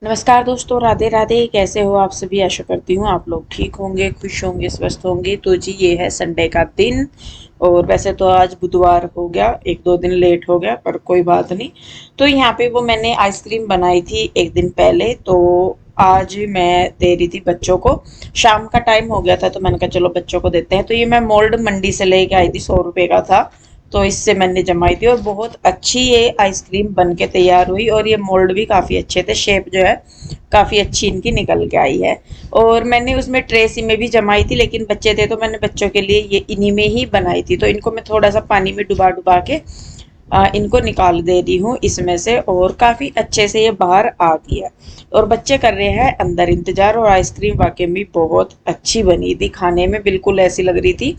नमस्कार दोस्तों, राधे राधे। कैसे हो आप सभी? आशा करती हूँ आप लोग ठीक होंगे, खुश होंगे, स्वस्थ होंगे। तो जी, ये है संडे का दिन। और वैसे तो आज बुधवार हो गया, एक दो दिन लेट हो गया, पर कोई बात नहीं। तो यहाँ पे वो मैंने आइसक्रीम बनाई थी एक दिन पहले, तो आज मैं दे रही थी बच्चों को। शाम का टाइम हो गया था तो मैंने कहा चलो बच्चों को देते हैं। तो ये मैं मोल्ड मंडी से लेके आई थी, 100 रुपए का था। तो इससे मैंने जमाई थी और बहुत अच्छी ये आइसक्रीम बन के तैयार हुई। और ये मोल्ड भी काफ़ी अच्छे थे, शेप जो है काफ़ी अच्छी इनकी निकल के आई है। और मैंने उसमें ट्रेसी में भी जमाई थी, लेकिन बच्चे थे तो मैंने बच्चों के लिए ये इन्हीं में ही बनाई थी। तो इनको मैं थोड़ा सा पानी में डुबा डुबा के इनको निकाल दे रही हूँ इसमें से। और काफ़ी अच्छे से ये बाहर आ गया। और बच्चे कर रहे हैं अंदर इंतजार। और आइसक्रीम वाकई में बहुत अच्छी बनी थी, खाने में बिल्कुल ऐसी लग रही थी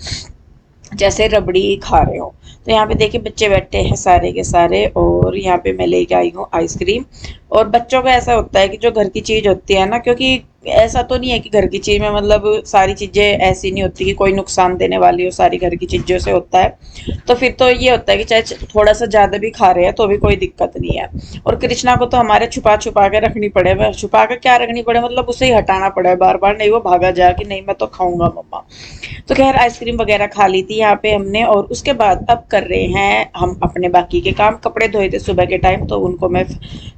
जैसे रबड़ी खा रहे हो। तो यहाँ पे देखिए बच्चे बैठे हैं सारे के सारे, और यहाँ पे मैं लेके आई हूँ आइसक्रीम। और बच्चों का ऐसा होता है कि जो घर की चीज होती है ना, क्योंकि ऐसा तो नहीं है कि घर की चीज में मतलब सारी चीजें ऐसी नहीं होती कि कोई नुकसान देने वाली हो, सारी घर की चीजों से होता है। तो फिर तो ये होता है कि चाहे थोड़ा सा ज्यादा भी खा रहे हैं तो भी कोई दिक्कत नहीं है। और कृष्णा को तो हमारे छुपा छुपा के रखनी पड़े, वह छुपा के क्या रखनी पड़े, मतलब उसे ही हटाना पड़े बार बार, नहीं वो भागा जाए कि नहीं मैं तो खाऊंगा मम्मा। तो खैर आइसक्रीम वगैरह खा ली थी यहाँ पे हमने। और उसके बाद अब कर रहे हैं हम अपने बाकी के काम। कपड़े धोए थे सुबह के टाइम, तो उनको मैं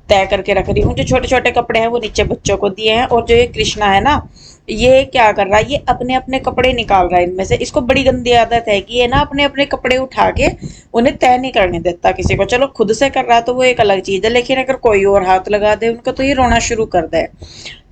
तय करके रख रही हूँ। जो छोटे छोटे कपड़े हैं वो नीचे बच्चों को दिए हैं। और जो ये कृष्णा है ना, ये क्या कर रहा है, ये अपने अपने कपड़े निकाल रहा है इनमें से। इसको बड़ी गंदी आदत है कि ये ना अपने अपने कपड़े उठा के उन्हें तय नहीं करने देता किसी को। चलो खुद से कर रहा है तो वो एक अलग चीज है, लेकिन अगर कोई और हाथ लगा दे उनको तो ये रोना शुरू कर दे।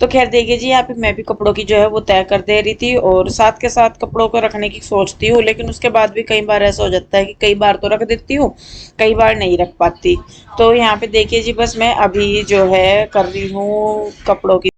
तो खैर देखिए जी, यहाँ पे मैं भी कपड़ों की जो है वो तय कर दे रही थी, और साथ के साथ कपड़ों को रखने की सोचती हूँ। लेकिन उसके बाद भी कई बार ऐसा हो जाता है कि कई बार तो रख देती हूँ, कई बार नहीं रख पाती। तो यहाँ पे देखिए जी, बस मैं अभी जो है कर रही हूँ कपड़ों की।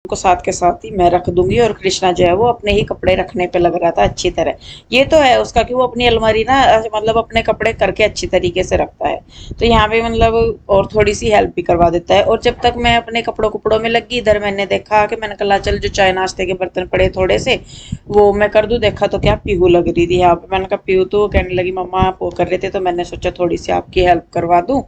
को साथ के साथ ही मैं रख दूंगी। और कृष्णा जो है वो अपने ही कपड़े रखने पे लग रहा था अच्छी तरह। ये तो है उसका कि वो अपनी अलमारी ना मतलब अपने कपड़े करके अच्छी तरीके से रखता है। तो यहाँ पे मतलब और थोड़ी सी हेल्प भी करवा देता है। और जब तक मैं अपने कपड़ों कपड़ों में लगी, इधर मैंने देखा कि मैंने कहा चल जो चाय नाश्ते के बर्तन पड़े थोड़े से वो मैं कर दूं। देखा तो क्या पीहू लग रही थी यहाँ पे। मैंने कहा पीहू, तो कहने लगी मम्मा आप वो कर रहे थे तो मैंने सोचा थोड़ी सी आपकी हेल्प करवा दूं।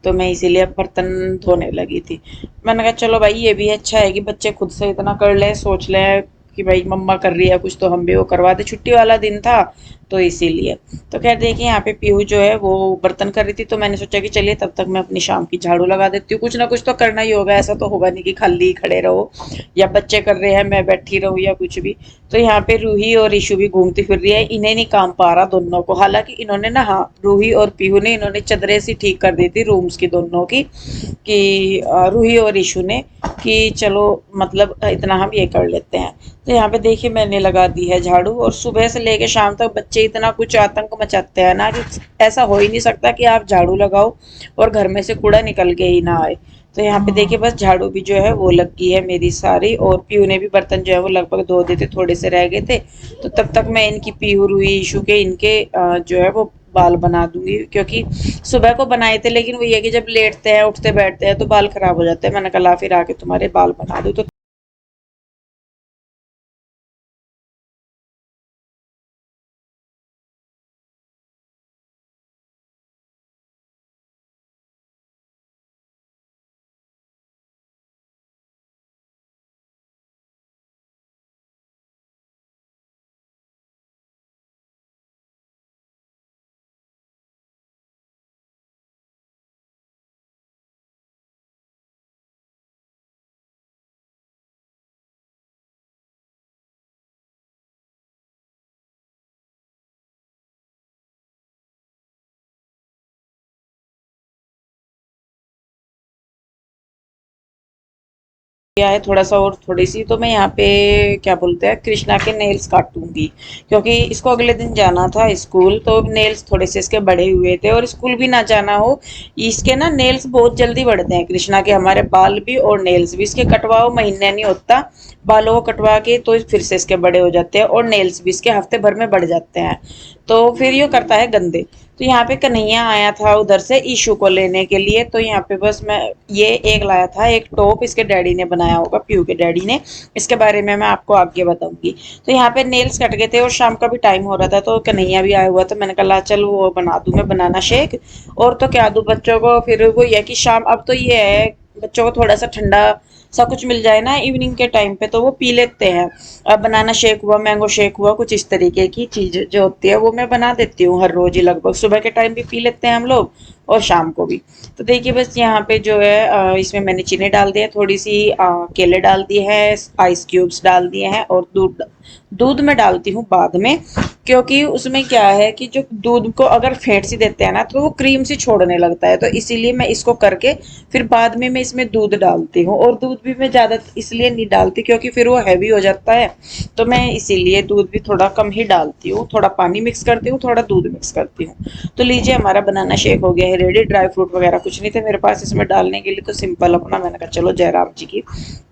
तो मैं इसीलिए बर्तन धोने लगी थी। मैंने कहा चलो भाई ये भी अच्छा है कि बच्चे खुद से इतना कर ले, सोच ले कि भाई मम्मा कर रही है कुछ तो हम भी वो करवा दे। छुट्टी वाला दिन था तो इसीलिए। तो खैर देखिए यहाँ पे पीहू जो है वो बर्तन कर रही थी, तो मैंने सोचा कि चलिए तब तक मैं अपनी शाम की झाड़ू लगा देती हूँ। कुछ ना कुछ तो करना ही होगा, ऐसा तो होगा नहीं कि खाली ही खड़े रहो या बच्चे कर रहे हैं मैं बैठी रहूँ या कुछ भी। तो यहाँ पे रूही और ईशु भी घूमती फिर रही है, इन्हें नहीं काम पा रहा दोनों को। हालांकि इन्होंने ना, हाँ रूही और पीहू ने इन्होंने चदरें सी ठीक कर दी थी रूम्स की दोनों की, कि रूही और ईशु ने, कि चलो मतलब इतना हम ये कर लेते हैं। तो यहाँ पे देखिए मैंने लगा दी है झाड़ू। और सुबह से लेके शाम तक बच्चे इतना कुछ आतंक मचाते हैं ना कि ऐसा हो ही नहीं सकता कि आप झाड़ू लगाओ और घर में से कूड़ा निकल के ही ना आए। तो यहाँ पे देखिए बस झाड़ू भी जो है वो लग गई है मेरी सारी। और पीहू ने भी बर्तन जो है वो लगभग धो देते, थोड़े से रह गए थे। तो तब तक मैं इनकी पीहू रूही ईशु के इनके जो है वो बाल बना दूंगी। क्योंकि सुबह को बनाए थे, लेकिन वो ये कि जब लेटते हैं उठते बैठते हैं तो बाल खराब हो जाते हैं। मैंने कहा फिर आके तुम्हारे बाल बना दूं। तो किया है थोड़ा सा और थोड़ी सी, तो मैं यहाँ पे क्या बोलते हैं कृष्णा के नेल्स काटूंगी, क्योंकि इसको अगले दिन जाना था स्कूल, तो नेल्स थोड़े से इसके बड़े हुए थे, और स्कूल भी ना जाना हो, इसके ना नेल्स बहुत जल्दी बढ़ते हैं कृष्णा के, हमारे बाल भी और नेल्स भी, इसके कटवाओ महीने नहीं होता, बालों को कटवा के तो फिर से इसके बड़े हो जाते हैं, और नेल्स भी इसके हफ्ते भर में बढ़ जाते हैं, तो फिर ये करता है गंदे। तो यहाँ पे कन्हैया आया था उधर से ईशू को लेने के लिए, तो यहाँ पे बस मैं ये एक लाया था, एक टॉप इसके डैडी ने बनाया होगा, पीयू के डैडी ने, इसके बारे में मैं आपको आगे बताऊंगी। तो यहाँ पे नेल्स कट गए थे और शाम का भी टाइम हो रहा था, तो कन्हैया भी आया हुआ, तो मैंने कहा चल वो बना दूं मैं बनाना शेक, और तो क्या दूं बच्चों को, फिर वो ये कि शाम अब तो ये है बच्चों को थोड़ा सा ठंडा सा कुछ मिल जाए ना इवनिंग के टाइम पे तो वो पी लेते हैं। अब बनाना शेक हुआ, मैंगो शेक हुआ, कुछ इस तरीके की चीज जो होती है वो मैं बना देती हूँ हर रोज ही, लगभग सुबह के टाइम भी पी लेते हैं हम लोग और शाम को भी। तो देखिए बस यहाँ पे जो है इसमें मैंने चीनी डाल दिया, थोड़ी सी केले डाल दिए हैं, आइस क्यूब्स डाल दिए हैं, और दूध दूध में डालती हूँ बाद में, क्योंकि उसमें क्या है कि जो दूध को अगर फेंट सी देते हैं ना तो वो क्रीम सी छोड़ने लगता है, तो इसीलिए मैं इसको करके फिर बाद में मैं इसमें दूध डालती हूँ, और दूध भी मैं ज़्यादा इसलिए नहीं डालती क्योंकि फिर वो हैवी हो जाता है, तो मैं इसीलिए दूध भी थोड़ा कम ही डालती हूँ, थोड़ा पानी मिक्स करती हूँ, थोड़ा दूध मिक्स करती हूँ। तो लीजिए हमारा बनाना शेक हो गया है रेडी, ड्राई फ्रूट वगैरह कुछ नहीं थे मेरे पास इसमें डालने के लिए, तो सिंपल अपना मैंने कहा चलो जयराम जी की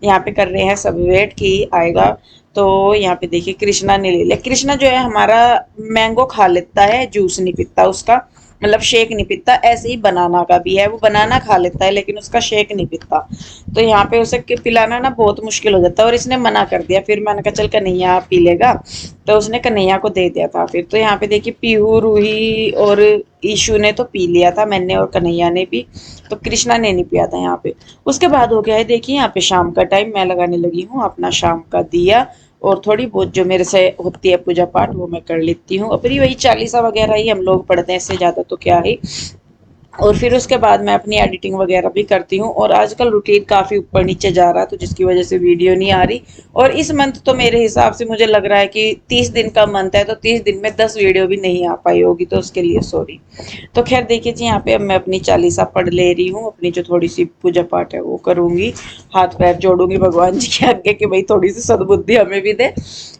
यहाँ पे कर रहे हैं सब वेट की आएगा। तो यहाँ पे देखिए कृष्णा ने ले लिया, कृष्णा जो है हमारा मैंगो खा लेता है, जूस नहीं पीता उसका, मतलब शेक नहीं पीता, ऐसे ही बनाना का भी है, वो बनाना खा लेता है लेकिन उसका शेक नहीं पीता, तो यहाँ पे उसे पिलाना ना बहुत मुश्किल हो जाता है, और इसने मना कर दिया, फिर मैंने कहा चल कन्हैया पी लेगा, तो उसने कन्हैया को दे दिया था फिर। तो यहाँ पे देखिए पीहू रूही और ईशू ने तो पी लिया था, मैंने और कन्हैया ने भी, तो कृष्णा ने नहीं पिया था यहाँ पे। उसके बाद हो गया है देखिए यहाँ पे शाम का टाइम, मैं लगाने लगी हूँ अपना शाम का दिया, और थोड़ी बहुत जो मेरे से होती है पूजा पाठ वो मैं कर लेती हूँ, अपनी वही चालीसा वगैरह ही हम लोग पढ़ते हैं, इससे ज़्यादा तो क्या ही। और फिर उसके बाद मैं अपनी एडिटिंग वगैरह भी करती हूँ, और आजकल रूटीन काफ़ी ऊपर नीचे जा रहा है, तो जिसकी वजह से वीडियो नहीं आ रही, और इस मंथ तो मेरे हिसाब से मुझे लग रहा है कि 30 दिन का मंथ है, तो 30 दिन में 10 वीडियो भी नहीं आ पाई होगी, तो उसके लिए सॉरी। तो खैर देखिए जी यहाँ पे अब मैं अपनी चालीसा पढ़ ले रही हूँ, अपनी जो थोड़ी सी पूजा पाठ है वो करूँगी, हाथ पैर जोड़ूंगी भगवान जी के आगे कि भाई थोड़ी सी सद्बुद्धि हमें भी दे,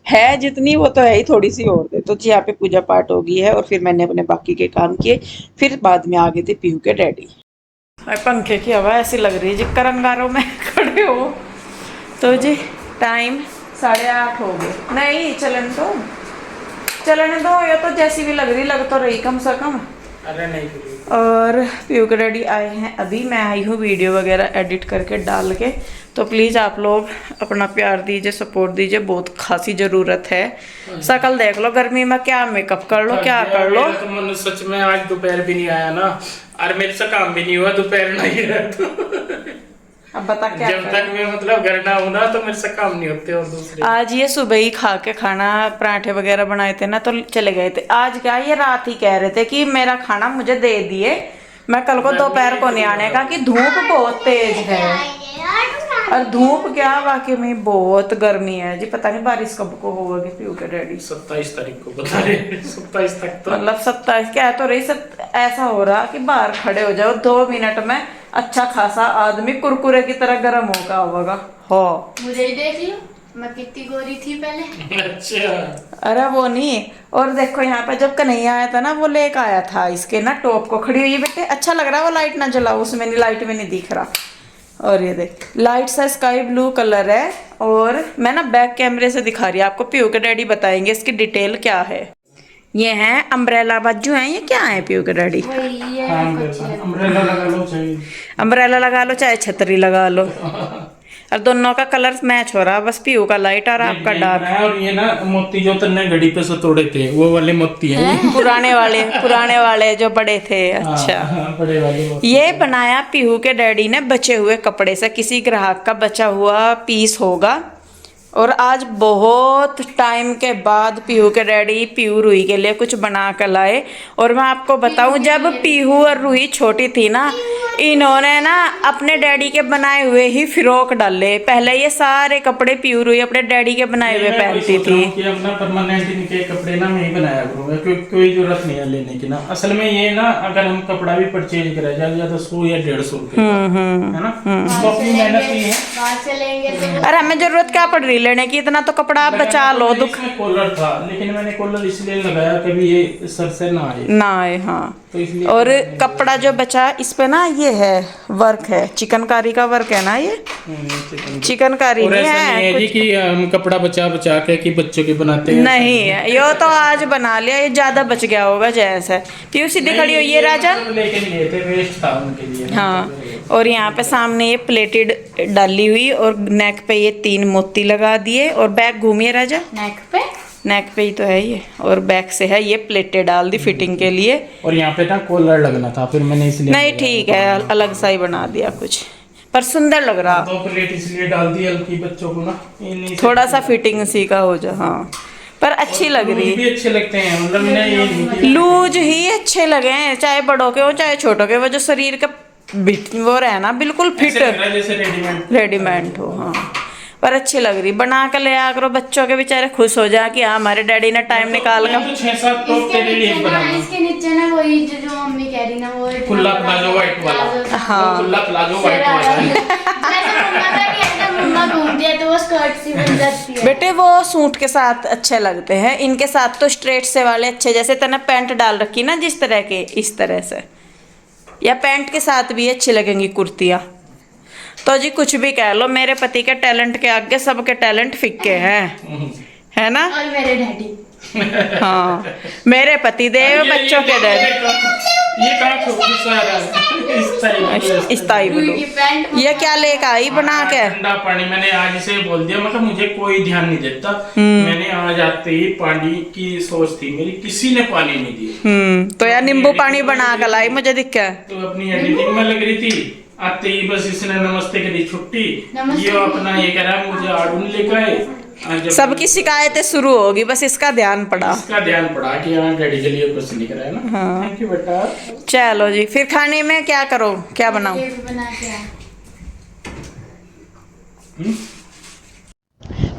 है जितनी वो तो है ही, थोड़ी सी और दे। तो जी यहाँ पे पूजा पाठ हो गई है, और फिर मैंने अपने बाकी के काम किए, फिर बाद में आ गए थे पीहू के डैडी। पंखे की हवा ऐसी लग रही है जी करंगारों में खड़े हो, तो जी टाइम 8:30 हो गए, नहीं चलने दो, ये तो जैसी भी लग रही लग तो रही कम से कम। अरे नहीं, और पीयू के डैडी आए हैं अभी, मैं आई हूँ वीडियो वगैरह एडिट करके डाल के, तो प्लीज़ आप लोग अपना प्यार दीजिए, सपोर्ट दीजिए, बहुत खासी ज़रूरत है। शकल देख लो गर्मी में, क्या मेकअप कर लो क्या कर लो। तो मन सच में आज दोपहर भी नहीं आया ना, और मेरे से काम भी नहीं हुआ दोपहर नहीं रहा, तो अब बता क्या जब तक मैं मतलब घर ना हूं ना तो मेरे से काम नहीं होते। और दूसरे आज ये सुबह ही खा के खाना पराठे वगैरह बनाए थे ना, तो चले गए थे। आज क्या ये रात ही कह रहे थे कि मेरा खाना मुझे दे दिए, मैं कल को दोपहर को नहीं आने का, कि धूप बहुत तेज है, और धूप क्या वाकई में बहुत गर्मी है जी, पता नहीं बारिश कब को होगी। पीयू के डैडी 27 तारीख को बता रहे, 27 तक तो मतलब 27 क्या तो रही ऐसा हो रहा कि बाहर खड़े हो जाओ 2 मिनट में अच्छा खासा आदमी कुरकुरे की तरह गर्म होगा हो। मुझे ही देख लो, मैं कितनी गोरी थी पहले। अच्छा, अरे वो नहीं, और देखो यहाँ पे जब कन्हैया आया था ना, वो लेके आया था इसके ना टॉप को, खड़ी हुई बेटे अच्छा लग रहा है, वो लाइट ना जलाओ, उसमें नहीं, लाइट में नहीं दिख रहा। और ये देख लाइट सा स्काई ब्लू कलर है, और मैं ना बैक कैमरे से दिखा रही हूँ आपको, पीयू के डैडी बताएंगे इसकी डिटेल क्या है। ये हैं अम्ब्रेला बाजू हैं, ये क्या है पीयू के डैडी? अम्ब्रेला लगा लो चाहिए, अम्ब्रेला लगा लो चाहे छतरी लगा लो, और दोनों का कलर मैच हो रहा, बस पीयू का लाइट और आपका डार्क। और ये ना मोती जो तन्ने घड़ी पे से तोड़े थे वो वाले मोती हैं, पुराने वाले जो बड़े थे। अच्छा बड़े वाले मोती। ये बनाया पीहू के डैडी ने बचे हुए कपड़े से, किसी ग्राहक का बचा हुआ पीस होगा, और आज बहुत टाइम के बाद पीहू के डैडी पीहू रूही के लिए कुछ बना कर लाए। और मैं आपको बताऊं, जब पीहू और रूही छोटी थी ना, इन्होंने ना अपने डैडी के बनाए हुए ही फ्रॉक डाले। पहले ये सारे कपड़े पीहू रूही अपने डैडी के बनाए हुए पहनती थी। कि अब ना परमानेंट इनके कपड़े ना मैं ही बनाया करूंगा, क्योंकि कोई जरूरत नहीं है लेने की ना। असल में ये ना, अगर हम कपड़ा भी परचेज करा जाए तो 100 या 150 रुपए है ना, तो अपनी मेहनत ही है। बाहर चलेंगे तो और हमें जरूरत क्या पड़ रही लेने की, इतना तो कपड़ा आप बचा लो। दुख इसमें कॉलर था, लेकिन मैंने कॉलर इसलिए लगाया कभी ये सर से ना आए, हाँ। तो इसलिए। और कपड़ा जो बचा इस पे ना ये है वर्क है, चिकनकारी का वर्क है ना, ये चिकनकारी और नहीं ऐसा नहीं है है जी कि हम कपड़ा बचा बचा के कि बच्चों के बनाते हैं, नहीं है। यो तो आज बना लिया, ये ज्यादा बच गया होगा जैसे। पीयू सीधी खड़ी हुई है राजा। लेके लिए थे, वेस्ट था उनके लिए ना। हाँ, और यहाँ पे सामने ये प्लेटेड डाली हुई और नेक पे ये 3 मोती लगा दिए। और बैक घूमिए राजा, नेक पे ही तो है ये, और बैक से है ये प्लेटें डाल दी फिटिंग के लिए। और यहाँ पे ना कॉलर लगना था, फिर मैंने इसलिए नहीं ठीक है, अलग सा ही बना दिया कुछ, पर सुंदर लग रहा। 2 प्लेट इसलिए डाल दी हल्की, बच्चों को ना थोड़ा सा फिटिंग सी का हो जा। हाँ, पर अच्छी लग रही भी अच्छे लगते हैं, मतलब मैंने ये नहीं कि- लूज ही अच्छे लगे हैं, चाहे बड़ों के हो चाहे छोटों के, वो जो शरीर का वो रहे ना बिल्कुल फिट, ऐसे लग रहा है जैसे रेडीमेड हो। हाँ, पर अच्छी लग रही। बना कर ले आ करो, बच्चों के बेचारे खुश हो जा कि हाँ हमारे डैडी ने टाइम निकाल कर। 6-7 टॉप तेरे लिए बनाना। इसके नीचे ना वही जो मम्मी कह रही ना, वो खुला प्लाजो व्हाइट वाला। हाँ। खुला प्लाजो व्हाइट वाला। जैसे मम्मा का नहीं है, जब मम्मा घूमती है तो वो स्कर्ट सी बन जाती है। बेटे वो सूट के साथ अच्छे लगते हैं, इनके साथ तो स्ट्रेट से वाले अच्छे, जैसे तने पैंट डाल रखी ना जिस तरह के, इस तरह से, या पैंट के साथ भी अच्छी लगेंगी कुर्तियाँ। तो जी कुछ भी कह लो, मेरे पति के टैलेंट के आगे सबके टैलेंट फिक्के हैं, है ना। और मेरे डैडी। हाँ, मेरे पति देव बच्चों के डैडी। ये कहाँ खूबसूरत आ रहा है इस टाइप की पैंट ये क्या लेकर आई बना के। ठंडा पानी मैंने आज इसे बोल दिया, मतलब मुझे कोई ध्यान नहीं देता। मैंने आज आते ही पानी की सोच थी मेरी, किसी ने पानी नहीं दिया। तो यार नींबू पानी बना कर लाई, मुझे दिख है। तो अपनी एडिटिंग में लग रही थी, आते ही बस इसने नमस्ते करी, छुट्टी। ये अपना ये कह रहा है मुझे आड़ू नहीं लेकर आए। सबकी शिकायतें शुरू होगी, बस इसका ध्यान पड़ा। इसका ध्यान पड़ा कि हाँ डैडी के लिए कुछ नहीं कराया ना। हाँ। थैंक यू बेटा। चलो जी, फिर खाने में क्या करो, क्या बनाऊं। ये भी बना के आ।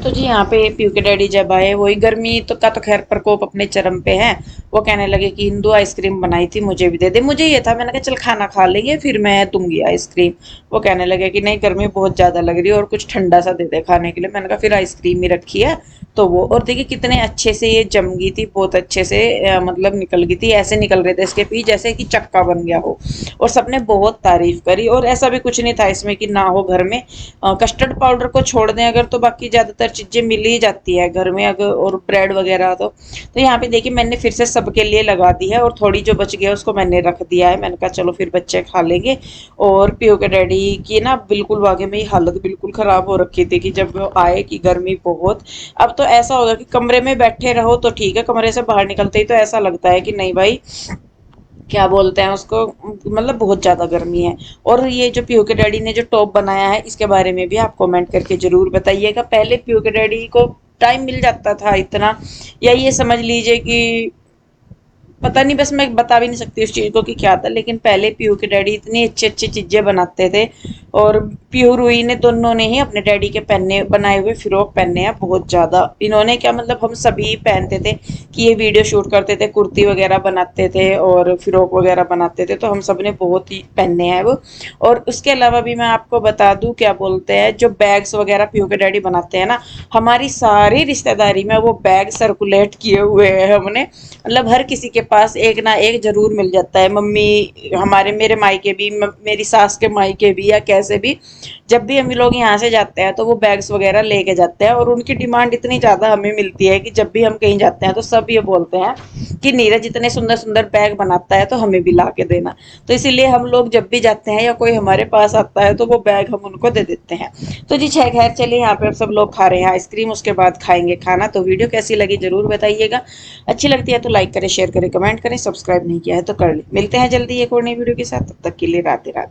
तो जी यहाँ पे पीयू के डैडी जब आए, वही गर्मी तो का तो खैर प्रकोप अपने चरम पे है। वो कहने लगे कि हिंदू आइसक्रीम बनाई थी, मुझे भी दे दे। मुझे ये था, मैंने कहा चल खाना खा लेंगे फिर मैं दूंगी आइसक्रीम। वो कहने लगे कि नहीं गर्मी बहुत ज़्यादा लग रही है और कुछ ठंडा सा दे दे खाने के लिए। मैंने कहा फिर आइसक्रीम ही रखी है तो वो। और देखिए कितने अच्छे से ये जम गई थी, बहुत अच्छे से मतलब निकल गई थी। ऐसे निकल रहे थे इसके पीस जैसे कि चक्का बन गया हो। और सबने बहुत तारीफ करी। और ऐसा भी कुछ नहीं था इसमें कि ना हो घर में। कस्टर्ड पाउडर को छोड़ दें अगर, तो बाकी ज़्यादातर चीज़ें मिल ही जाती है घर में अगर, और ब्रेड वगैरह तो यहाँ पे देखिए मैंने फिर से सबके लिए लगा दी है। और थोड़ी जो बच गया उसको मैंने रख दिया है। मैंने कहा चलो फिर बच्चे खा लेंगे। और पीयू के डैडी की ना बिल्कुल वाकई में हालत बिल्कुल ख़राब हो रखी थी कि जब वो आए कि गर्मी बहुत। अब तो ऐसा होगा कि कमरे में बैठे रहो तो ठीक है, कमरे से बाहर निकलते ही तो ऐसा लगता है कि नहीं भाई क्या बोलते हैं उसको, मतलब बहुत ज़्यादा गर्मी है। और ये जो पीयू के डैडी ने जो टॉप बनाया है इसके बारे में भी आप कमेंट करके ज़रूर बताइएगा। पहले पीयू के डैडी को टाइम मिल जाता था इतना, या ये समझ लीजिए कि पता नहीं, बस मैं बता भी नहीं सकती उस चीज़ को कि क्या था। लेकिन पहले पीयू के डैडी इतनी अच्छी अच्छी चीज़ें बनाते थे। और पीयू रूही ने दोनों ने ही अपने डैडी के पहने बनाए हुए फ्रॉक पहने हैं बहुत ज़्यादा। इन्होंने क्या मतलब हम सभी पहनते थे कि ये वीडियो शूट करते थे, कुर्ती वगैरह बनाते थे और फ्रॉक वगैरह बनाते थे, तो हम सब ने बहुत ही पहने हैं वो। और उसके अलावा भी मैं आपको बता दूँ, क्या बोलते हैं, जो बैग्स वगैरह पीयू के डैडी बनाते हैं ना, हमारी सारी रिश्तेदारी में वो बैग सर्कुलेट किए हुए हैं हमने। मतलब हर किसी के पास एक ना एक जरूर मिल जाता है। मम्मी हमारे, मेरे मायके भी, मेरी सास के मायके भी, या कैसे भी जब भी हम लोग यहाँ से जाते हैं तो वो बैग्स वगैरह लेके जाते हैं। और उनकी डिमांड इतनी ज़्यादा हमें मिलती है कि जब भी हम कहीं जाते हैं तो सब ये बोलते हैं कि नीरज इतने सुंदर सुंदर बैग बनाता है तो हमें भी ला के देना। तो इसीलिए हम लोग जब भी जाते हैं या कोई हमारे पास आता है तो वो बैग हम उनको दे देते हैं। तो जी खैर चलिए, यहाँ पे सब लोग खा रहे हैं आइसक्रीम, उसके बाद खाएंगे खाना। तो वीडियो कैसी लगी जरूर बताइएगा। अच्छी लगती है तो लाइक करें, शेयर करें, कमेंट करें। सब्सक्राइब नहीं किया है तो कर ले। मिलते हैं जल्दी एक और नई वीडियो के साथ, तब तक के लिए राधे राधे।